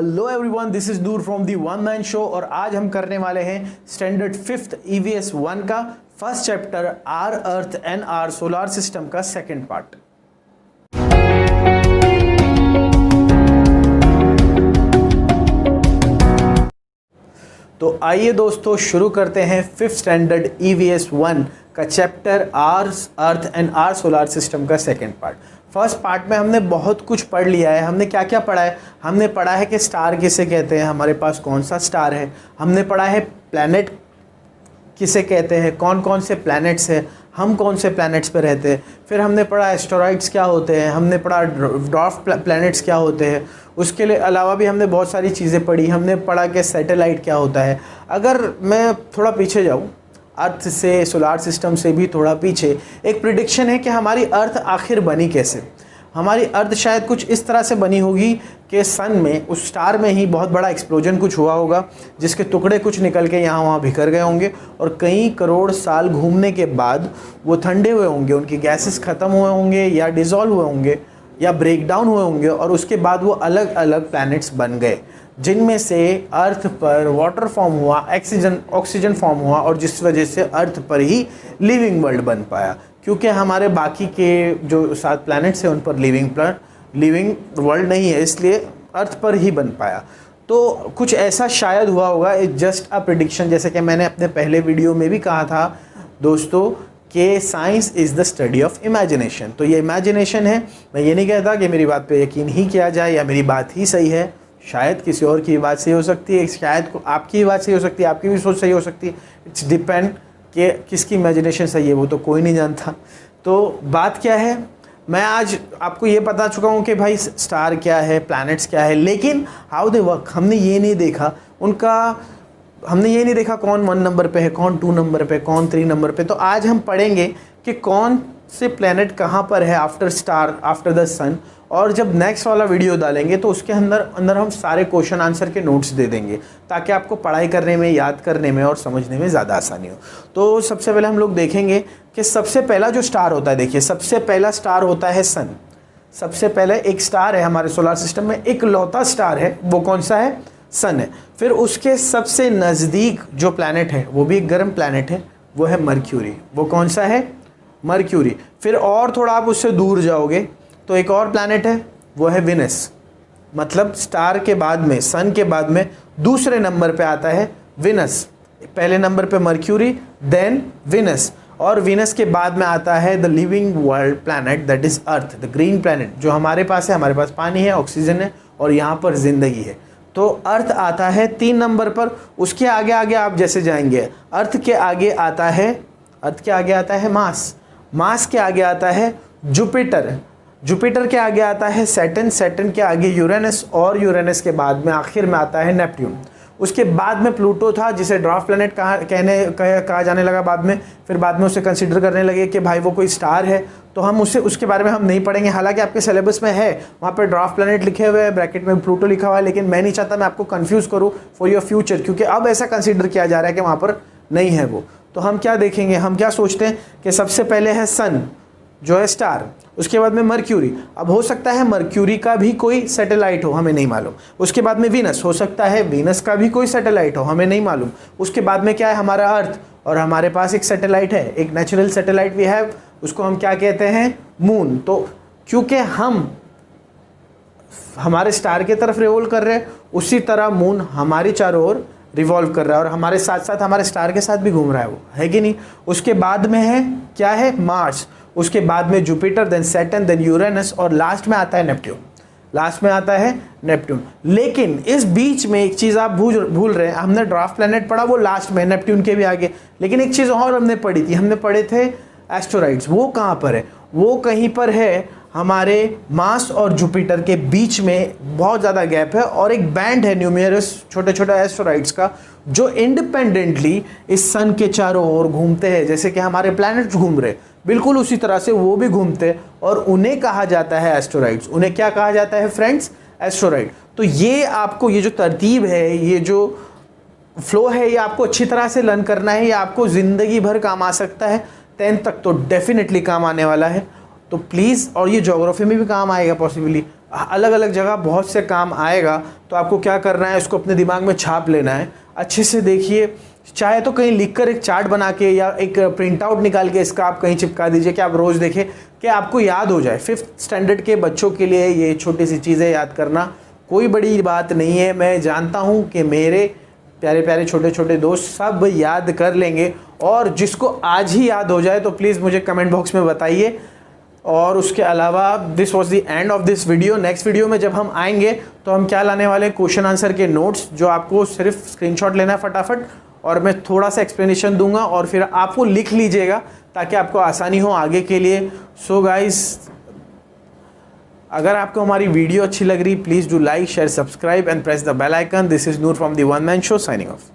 Hello everyone, this is Noor from the one man show और आज हम करने वाले हैं स्टैंडर्ड 5th EVS 1 का first chapter our earth and our solar system का सेकंड पार्ट। तो आइए दोस्तों शुरू करते हैं 5th स्टैंडर्ड EVS 1 का chapter our earth and our solar system का सेकंड पार्ट। फर्स्ट पार्ट में हमने बहुत कुछ पढ़ लिया है। हमने क्या क्या पढ़ा है? हमने पढ़ा है कि स्टार किसे कहते हैं, हमारे पास कौन सा स्टार है। हमने पढ़ा है प्लैनेट किसे कहते हैं, कौन कौन से प्लैनेट्स हैं, हम कौन से प्लैनेट्स पे रहते हैं। फिर हमने पढ़ा एस्टेरॉइड्स क्या होते हैं, हमने पढ़ा ड्वार्फ प्लैनेट्स क्या होते हैं। उसके लिए अलावा भी हमने बहुत सारी चीज़ें पढ़ी। हमने पढ़ा कि सैटेलाइट क्या होता है। अगर मैं थोड़ा पीछे जाऊँ, अर्थ से, सोलार सिस्टम से भी थोड़ा पीछे, एक प्रिडिक्शन है कि हमारी अर्थ आखिर बनी कैसे। हमारी अर्थ शायद कुछ इस तरह से बनी होगी कि सन में, उस स्टार में ही बहुत बड़ा एक्सप्लोजन कुछ हुआ होगा, जिसके टुकड़े कुछ निकल के यहाँ वहाँ बिखर गए होंगे और कई करोड़ साल घूमने के बाद वो ठंडे हुए होंगे, उनकी गैसेस ख़त्म हुए होंगे या डिज़ोल्व हुए होंगे या ब्रेक डाउन हुए होंगे और उसके बाद वो अलग अलग प्लैनेट्स बन गए, जिनमें से अर्थ पर वाटर फॉर्म हुआ, ऑक्सीजन फॉर्म हुआ और जिस वजह से अर्थ पर ही लिविंग वर्ल्ड बन पाया। क्योंकि हमारे बाकी के जो 7 प्लैनेट्स हैं उन पर लिविंग वर्ल्ड नहीं है, इसलिए अर्थ पर ही बन पाया। तो कुछ ऐसा शायद हुआ होगा। It's just a prediction. जैसे कि मैंने अपने पहले वीडियो में भी कहा था दोस्तों कि science is the study of imagination. तो ये इमेजिनेशन है। मैं ये नहीं कहता कि मेरी बात पे यकीन ही किया जाए या मेरी बात ही सही है। शायद किसी और की बात सही हो सकती है, शायद आपकी बात सही हो सकती है, आपकी भी सोच सही हो सकती है। इट्स डिपेंड कि किसकी इमेजिनेशन सही है, वो तो कोई नहीं जानता। तो बात क्या है, मैं आज आपको ये बता चुका हूँ कि भाई स्टार क्या है, प्लैनेट्स क्या है, लेकिन हाउ दे वर्क हमने ये नहीं देखा। हमने ये नहीं देखा कौन 1 नंबर पे है, कौन 2 नंबर पे, कौन 3 नंबर पे। तो आज हम पढ़ेंगे कि कौन से प्लैनेट कहाँ पर है आफ्टर स्टार, आफ्टर द सन। और जब नेक्स्ट वाला वीडियो डालेंगे तो उसके अंदर हम सारे क्वेश्चन आंसर के नोट्स दे देंगे, ताकि आपको पढ़ाई करने में, याद करने में और समझने में ज़्यादा आसानी हो। तो सबसे पहले हम लोग देखेंगे कि सबसे पहला जो स्टार होता है, देखिए सबसे पहला स्टार होता है सन। सबसे पहले एक स्टार है हमारे सोलर सिस्टम में, एक लौता स्टार है, वो कौन सा है? सन है। फिर उसके सबसे नज़दीक जो प्लैनेट है, वो भी एक गर्म प्लैनेट है, वो है मर्क्यूरी। वो कौन सा है? मर्क्यूरी। फिर और थोड़ा आप उससे दूर जाओगे तो एक और प्लैनेट है, वो है विनस। मतलब स्टार के बाद में, सन के बाद में दूसरे नंबर पे आता है विनस। पहले नंबर पे मर्क्यूरी, देन विनस, और विनस के बाद में आता है the living world planet, that is earth, the green planet, जो हमारे पास है। हमारे पास पानी है, ऑक्सीजन है और यहाँ पर जिंदगी है। तो अर्थ आता है 3 नंबर पर। उसके आगे आगे आप जैसे जाएंगे, अर्थ के आगे आता है मार्स। मार्स के आगे आता है जुपिटर। जुपिटर के आगे आता है सैटर्न। सैटर्न के आगे यूरेनस और यूरेनस के बाद में आखिर में आता है नेपट्यून। उसके बाद में प्लूटो था, जिसे ड्वार्फ प्लैनेट कहा जाने लगा बाद में। फिर बाद में उसे कंसीडर करने लगे कि भाई वो कोई स्टार है, तो हम उसके बारे में हम नहीं पढ़ेंगे। हालांकि आपके सिलेबस में है, वहाँ पर ड्वार्फ प्लैनेट लिखे हुए हैं, ब्रैकेट में प्लूटो लिखा हुआ है, लेकिन मैं नहीं चाहता मैं आपको कंफ्यूज करूँ फॉर योर फ्यूचर, क्योंकि अब ऐसा कंसिडर किया जा रहा है कि वहाँ पर नहीं है वो। तो हम क्या देखेंगे, हम क्या सोचते हैं कि सबसे पहले है सन जो है स्टार, उसके बाद में मर्क्यूरी। अब हो सकता है मर्क्यूरी का भी कोई सैटेलाइट हो, हमें नहीं मालूम। उसके बाद में वीनस, हो सकता है वीनस का भी कोई सैटेलाइट हो, हमें नहीं मालूम। उसके बाद में क्या है? हमारा अर्थ, और हमारे पास एक सैटेलाइट है, एक नेचुरल सैटेलाइट वी हैव, उसको हम क्या कहते हैं? मून। तो क्योंकि हम हमारे स्टार की तरफ रिवॉल्व कर रहे हैं, उसी तरह मून हमारी चारों ओर रिवॉल्व कर रहा है और हमारे साथ साथ हमारे स्टार के साथ भी घूम रहा है, वो है कि नहीं। उसके बाद में है क्या है? मार्स। उसके बाद में Jupiter, then Saturn, then Uranus और लास्ट में आता है नेपट्यून। लेकिन इस बीच में एक चीज़ आप भूल रहे हैं। हमने ड्वार्फ प्लैनेट पढ़ा, वो लास्ट में, नेपट्यून के भी आगे। लेकिन एक चीज़ और हमने पढ़ी थी, हमने पढ़े थे एस्टेरॉइड्स। वो कहाँ पर है? वो कहीं पर है हमारे मार्स और जुपिटर के बीच में, बहुत ज़्यादा गैप है, और एक बैंड है न्यूमेरस छोटे छोटे एस्टेरॉइड्स का, जो इंडिपेंडेंटली इस सन के चारों ओर घूमते हैं। जैसे कि हमारे प्लैनेट्स घूम रहे, बिल्कुल उसी तरह से वो भी घूमते हैं, और उन्हें कहा जाता है एस्टेरॉइड्स। उन्हें क्या कहा जाता है फ्रेंड्स? एस्टेरॉइड। तो ये आपको, ये जो तरतीब है, ये जो फ्लो है, ये आपको अच्छी तरह से लर्न करना है। ये आपको ज़िंदगी भर काम आ सकता है। 10th तक तो डेफिनेटली काम आने वाला है। तो प्लीज़, और ये ज्योग्राफी में भी काम आएगा पॉसिबली, अलग अलग जगह बहुत से काम आएगा। तो आपको क्या करना है, इसको अपने दिमाग में छाप लेना है, अच्छे से देखिए। चाहे तो कहीं लिखकर एक चार्ट बना के या एक प्रिंट आउट निकाल के इसका आप कहीं चिपका दीजिए कि आप रोज़ देखें, कि आपको याद हो जाए। 5th स्टैंडर्ड के बच्चों के लिए ये छोटी सी चीज़ें याद करना कोई बड़ी बात नहीं है। मैं जानता हूँ कि मेरे प्यारे प्यारे छोटे छोटे दोस्त सब याद कर लेंगे, और जिसको आज ही याद हो जाए तो प्लीज़ मुझे कमेंट बॉक्स में बताइए। और उसके अलावा this was the end of this video. Next video में जब हम आएंगे तो हम क्या लाने वाले, क्वेश्चन आंसर के नोट्स, जो आपको सिर्फ स्क्रीनशॉट लेना है फटाफट, और मैं थोड़ा सा एक्सप्लेनेशन दूंगा और फिर आपको लिख लीजिएगा ताकि आपको आसानी हो आगे के लिए। सो गाइस, अगर आपको हमारी वीडियो अच्छी लग रही, please do like, share, subscribe and press the bell icon. This is Noor from the one man show, signing of.